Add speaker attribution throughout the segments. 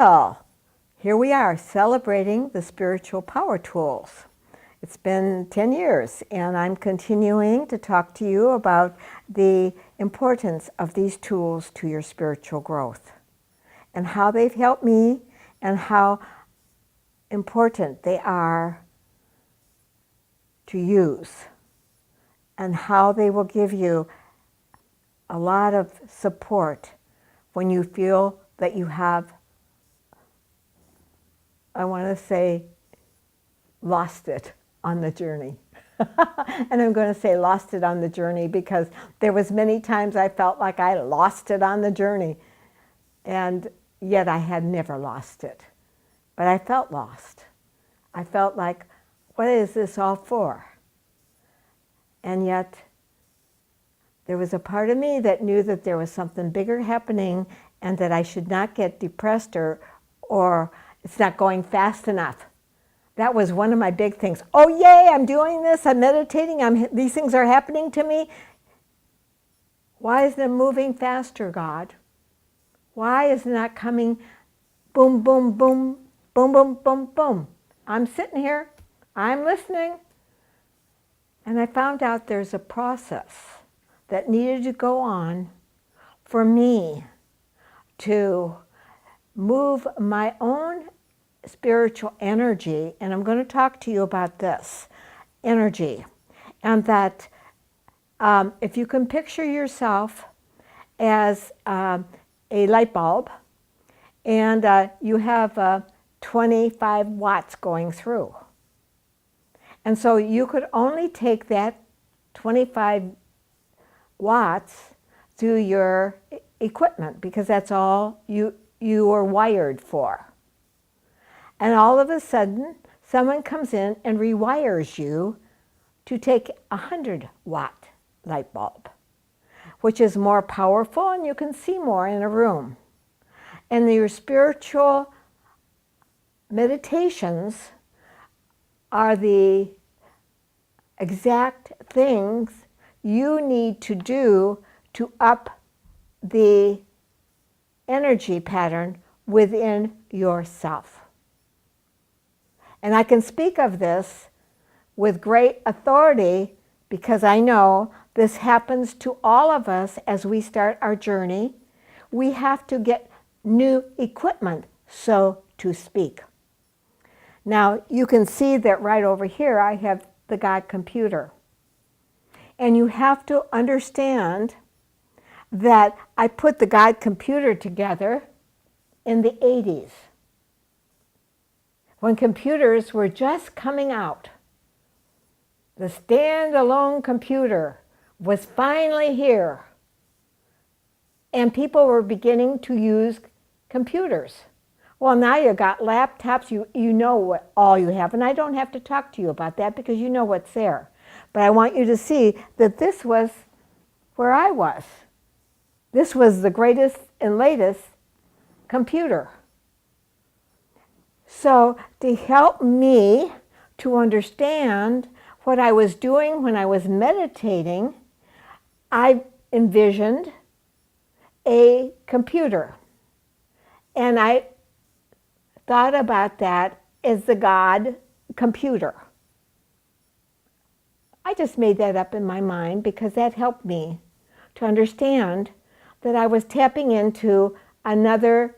Speaker 1: Well, here we are celebrating the spiritual power tools. It's been 10 years and I'm continuing to talk to you about the importance of these tools to your spiritual growth and how they've helped me and how important they are to use and how they will give you a lot of support when you feel that you have, I want to say, lost it on the journey. And I'm going to say lost it on the journey because there was many times I felt like I lost it on the journey, and yet I had never lost it. But I felt lost. I felt like, what is this all for? And yet there was a part of me that knew that there was something bigger happening and that I should not get depressed or it's not going fast enough. That was one of my big things. Oh, yay, I'm doing this, I'm meditating, these things are happening to me. Why isn't it moving faster, God? Why is it not coming boom, boom, boom, boom, boom, boom, boom? I'm sitting here, I'm listening. And I found out there's a process that needed to go on for me to move my own spiritual energy, and I'm going to talk to you about this energy, and that if you can picture yourself as a light bulb and you have 25 watts going through, and so you could only take that 25 watts through your equipment because that's all you are wired for. And all of a sudden, someone comes in and rewires you to take a 100-watt light bulb, which is more powerful and you can see more in a room. And your spiritual meditations are the exact things you need to do to up the energy pattern within yourself. And I can speak of this with great authority because I know this happens to all of us as we start our journey. We have to get new equipment, so to speak. Now, you can see that right over here I have the God computer. And you have to understand that I put the God computer together in the 80s. When computers were just coming out. The standalone computer was finally here. And people were beginning to use computers. Well, now you got laptops, you know what all you have, and I don't have to talk to you about that because you know what's there. But I want you to see that this was where I was. This was the greatest and latest computer. So to help me to understand what I was doing when I was meditating, I envisioned a computer. And I thought about that as the God computer. I just made that up in my mind because that helped me to understand that I was tapping into another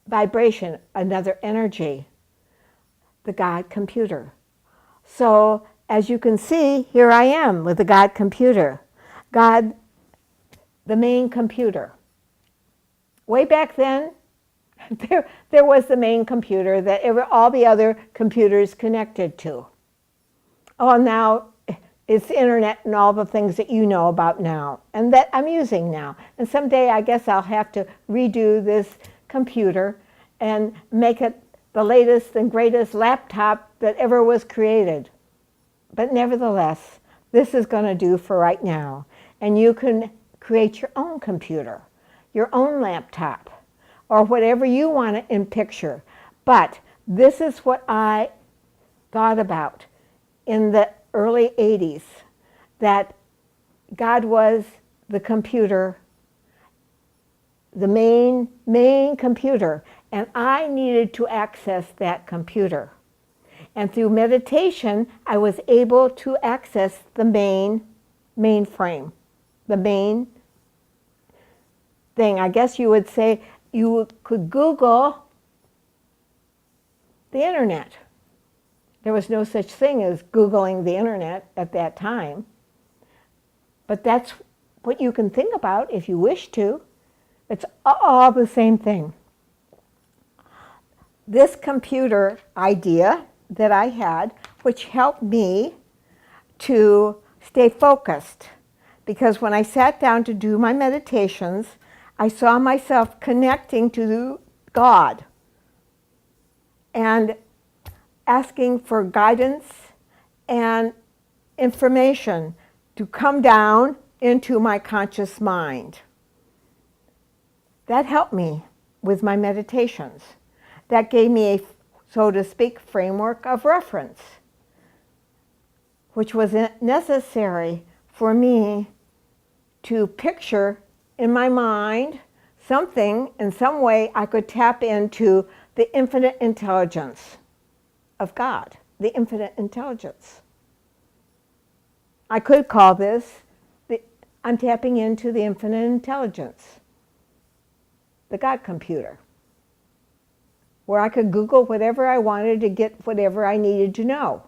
Speaker 1: vibration, another energy, the God computer. So as you can see, here I am with the God computer. God, the main computer. Way back then, there was the main computer that all the other computers connected to. Oh, now it's the internet and all the things that you know about now and that I'm using now. And someday I guess I'll have to redo this computer and make it the latest and greatest laptop that ever was created. But nevertheless, this is going to do for right now. And you can create your own computer, your own laptop, or whatever you want in picture. But this is what I thought about in the early 80s, that God was the computer, the main computer, and I needed to access that computer. And through meditation, I was able to access the mainframe, the main thing. I guess you would say you could Google the internet. There was no such thing as Googling the internet at that time. But that's what you can think about if you wish to. It's all the same thing. This computer idea that I had, which helped me to stay focused, because when I sat down to do my meditations, I saw myself connecting to God and asking for guidance and information to come down into my conscious mind. That helped me with my meditations. That gave me a, so to speak, framework of reference, which was necessary for me to picture in my mind something, in some way I could tap into the infinite intelligence of God, the infinite intelligence. I could call this, I'm tapping into the infinite intelligence, the God computer, where I could Google whatever I wanted to get whatever I needed to know.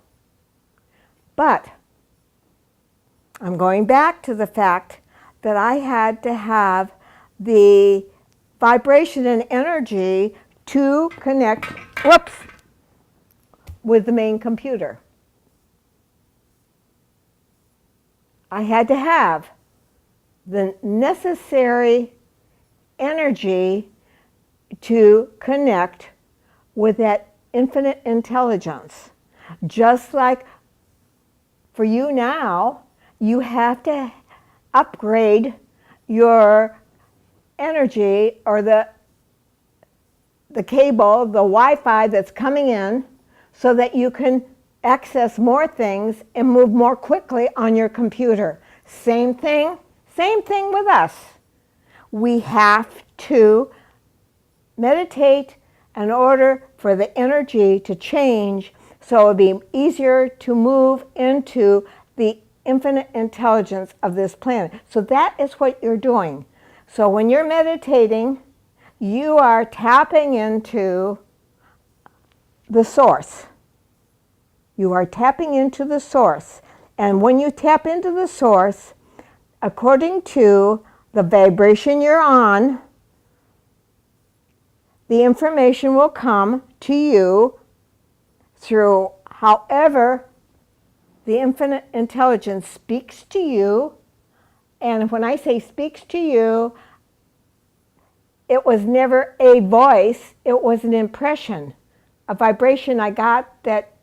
Speaker 1: But I'm going back to the fact that I had to have the vibration and energy to connect, with the main computer. I had to have the necessary energy to connect with that infinite intelligence. Just like for you now, you have to upgrade your energy or the cable, the Wi-Fi that's coming in, so that you can access more things and move more quickly on your computer. Same thing with us. We have to meditate in order for the energy to change, so it would be easier to move into the infinite intelligence of this planet. So that is what you're doing. So when you're meditating, you are tapping into the source. You are tapping into the source. And when you tap into the source, according to the vibration you're on, the information will come to you through however the infinite intelligence speaks to you. And when I say speaks to you, it was never a voice, it was an impression, a vibration I got that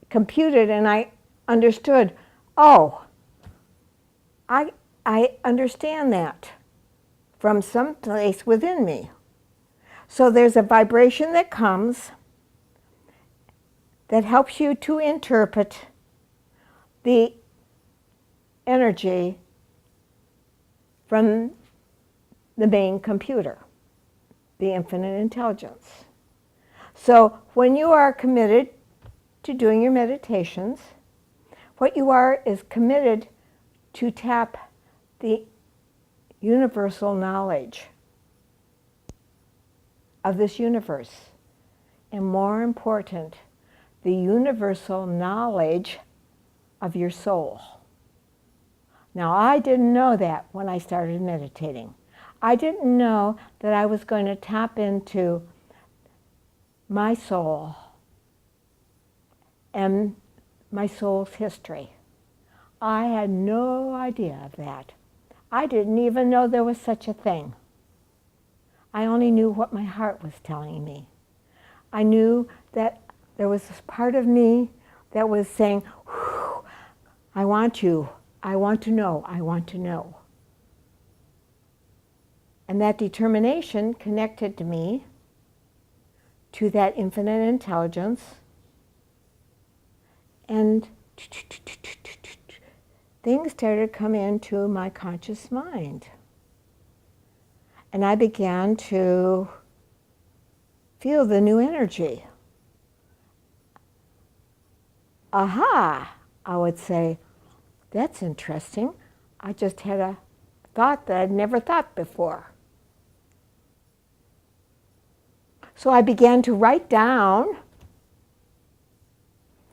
Speaker 1: computed, and I understood, oh, I understand that from some place within me. So there's a vibration that comes that helps you to interpret the energy from the main computer, the infinite intelligence. So when you are committed to doing your meditations, what you are is committed to tap the universal knowledge of this universe. And more important, the universal knowledge of your soul. Now, I didn't know that when I started meditating. I didn't know that I was going to tap into my soul and my soul's history. I had no idea of that. I didn't even know there was such a thing. I only knew what my heart was telling me. I knew that there was this part of me that was saying, I want you, I want to know, I want to know. And that determination connected to me to that infinite intelligence, and things started to come into my conscious mind. And I began to feel the new energy. Aha, I would say, that's interesting. I just had a thought that I'd never thought before. So I began to write down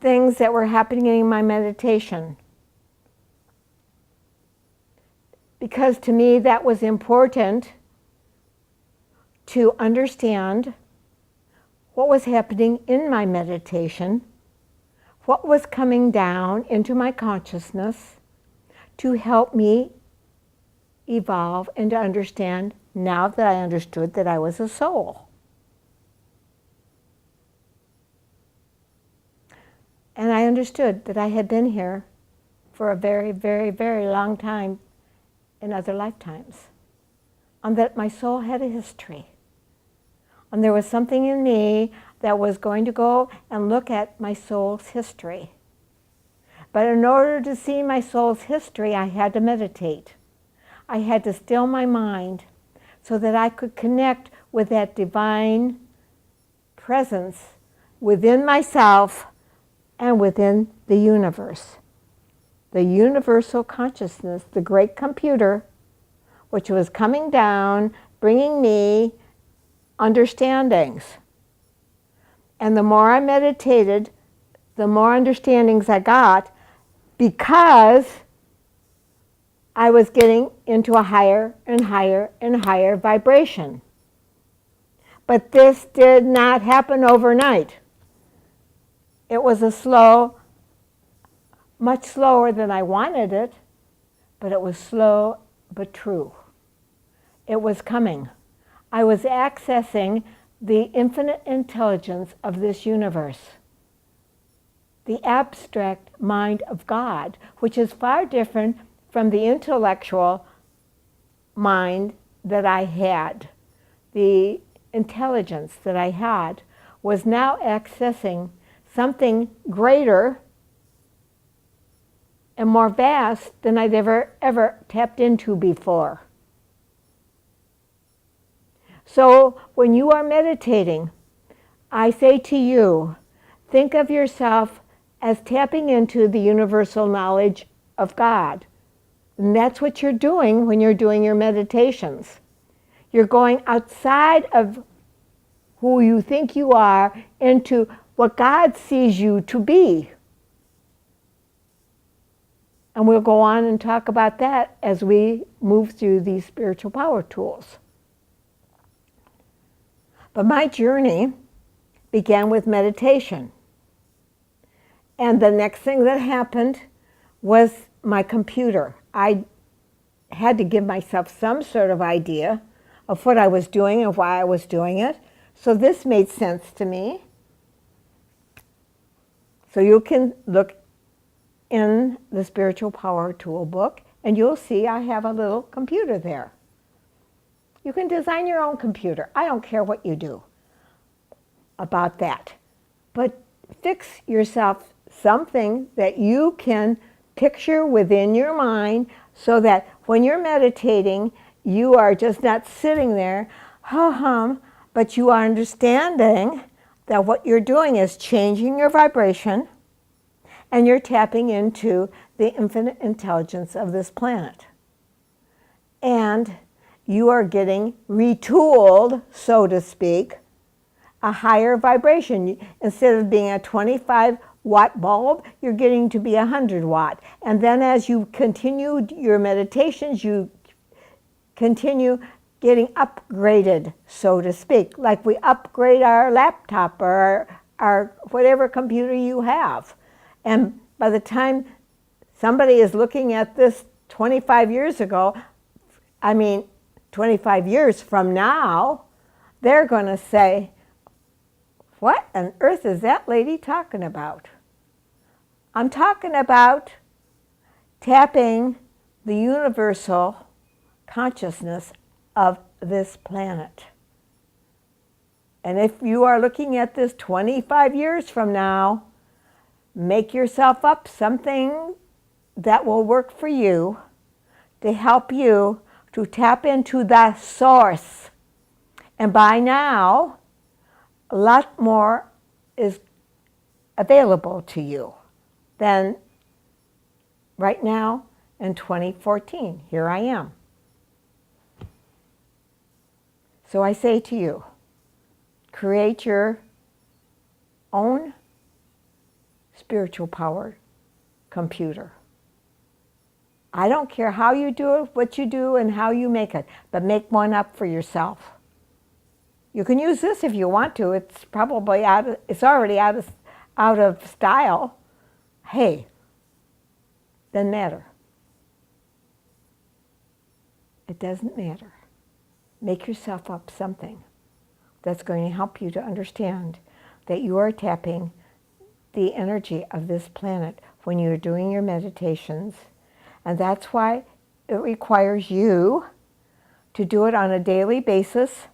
Speaker 1: things that were happening in my meditation. Because to me that was important to understand what was happening in my meditation, what was coming down into my consciousness to help me evolve and to understand now that I understood that I was a soul. And I understood that I had been here for a very, very, very long time in other lifetimes. And that my soul had a history. And there was something in me that was going to go and look at my soul's history. But in order to see my soul's history, I had to meditate. I had to still my mind so that I could connect with that divine presence within myself and within the universe. The universal consciousness, the great computer, which was coming down, bringing me understandings. And the more I meditated, the more understandings I got, because I was getting into a higher and higher and higher vibration. But this did not happen overnight. It was a slow, much slower than I wanted it, but it was slow but true. It was coming. I was accessing the infinite intelligence of this universe, the abstract mind of God, which is far different from the intellectual mind that I had. The intelligence that I had was now accessing something greater and more vast than I'd ever tapped into before. So when you are meditating, I say to you, think of yourself as tapping into the universal knowledge of God. And that's what you're doing when you're doing your meditations. You're going outside of who you think you are into what God sees you to be. And we'll go on and talk about that as we move through these spiritual power tools. But my journey began with meditation. And the next thing that happened was my computer. I had to give myself some sort of idea of what I was doing and why I was doing it. So this made sense to me. So you can look in the Spiritual Power Tool book and you'll see I have a little computer there. You can design your own computer. I don't care what you do about that. But fix yourself something that you can picture within your mind so that when you're meditating, you are just not sitting there, hum, but you are understanding that what you're doing is changing your vibration and you're tapping into the infinite intelligence of this planet. And you are getting retooled, so to speak, a higher vibration. Instead of being a 25-watt bulb, you're getting to be 100-watt. And then as you continue your meditations, you continue getting upgraded, so to speak, like we upgrade our laptop or our whatever computer you have. And by the time somebody is looking at this 25 years ago, 25 years from now, they're going to say, what on earth is that lady talking about? I'm talking about tapping the universal consciousness of this planet. And if you are looking at this 25 years from now, make yourself up something that will work for you to help you to tap into the source. And by now, a lot more is available to you than right now in 2014. Here I am. So I say to you, create your own spiritual power computer. I don't care how you do it, what you do, and how you make it, but make one up for yourself. You can use this if you want to. It's probably it's already out of style. Hey, doesn't matter. It doesn't matter. Make yourself up something that's going to help you to understand that you are tapping the energy of this planet when you're doing your meditations. And that's why it requires you to do it on a daily basis,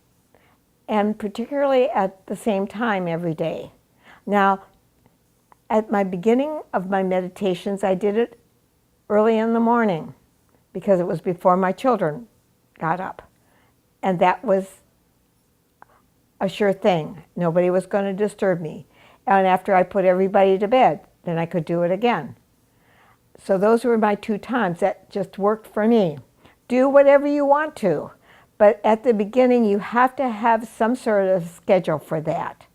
Speaker 1: and particularly at the same time every day. Now, at my beginning of my meditations, I did it early in the morning because it was before my children got up. And that was a sure thing. Nobody was going to disturb me. And after I put everybody to bed, then I could do it again. So those were my 2 times. That just worked for me. Do whatever you want to. But at the beginning, you have to have some sort of schedule for that.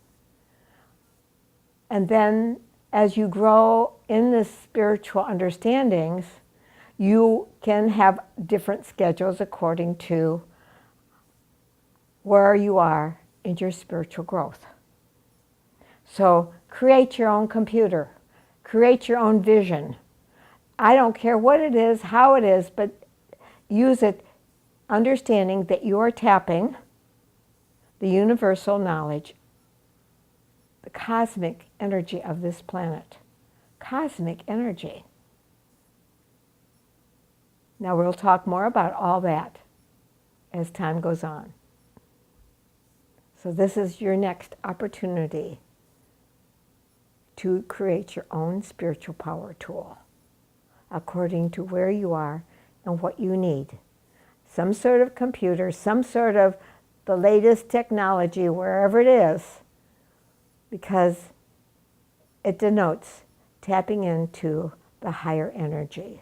Speaker 1: And then as you grow in the spiritual understandings, you can have different schedules according to where you are in your spiritual growth. So create your own computer. Create your own vision. I don't care what it is, how it is, but use it understanding that you are tapping the universal knowledge, the cosmic energy of this planet. Cosmic energy. Now we'll talk more about all that as time goes on. So this is your next opportunity to create your own spiritual power tool according to where you are and what you need. Some sort of computer, some sort of the latest technology, wherever it is, because it denotes tapping into the higher energy.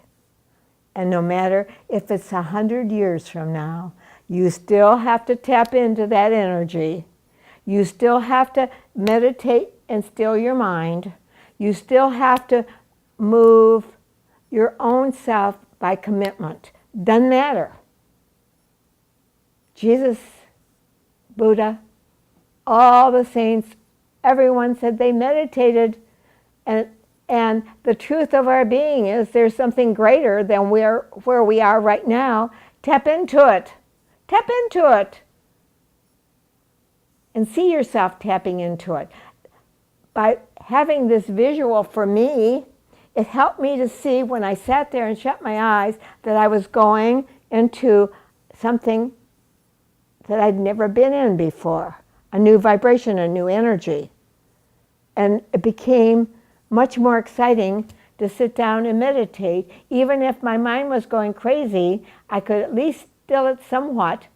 Speaker 1: And no matter if it's 100 years from now, you still have to tap into that energy. You still have to meditate and still your mind. You still have to move your own self by commitment. Doesn't matter. Jesus, Buddha, all the saints, everyone said they meditated, and the truth of our being is there's something greater than where we are right now. Tap into it. Tap into it. And see yourself tapping into it. By having this visual for me, it helped me to see when I sat there and shut my eyes that I was going into something that I'd never been in before. A new vibration, a new energy. And it became much more exciting to sit down and meditate. Even if my mind was going crazy, I could at least still it somewhat,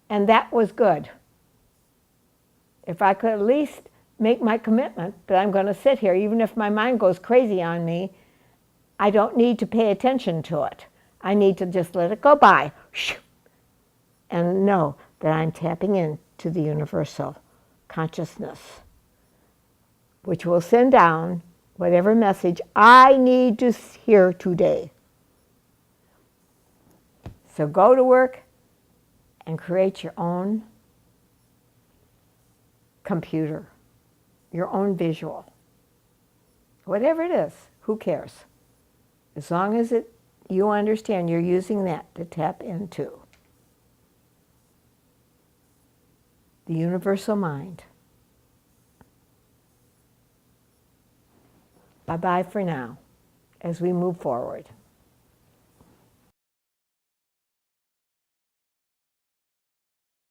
Speaker 1: and that was good. If I could at least make my commitment that I'm going to sit here, even if my mind goes crazy on me, I don't need to pay attention to it. I need to just let it go by and know that I'm tapping into the universal consciousness, which will send down whatever message I need to hear today. So go to work and create your own computer, your own visual. Whatever it is, who cares? As long as you understand you're using that to tap into the universal mind. Bye-bye for now as we move forward.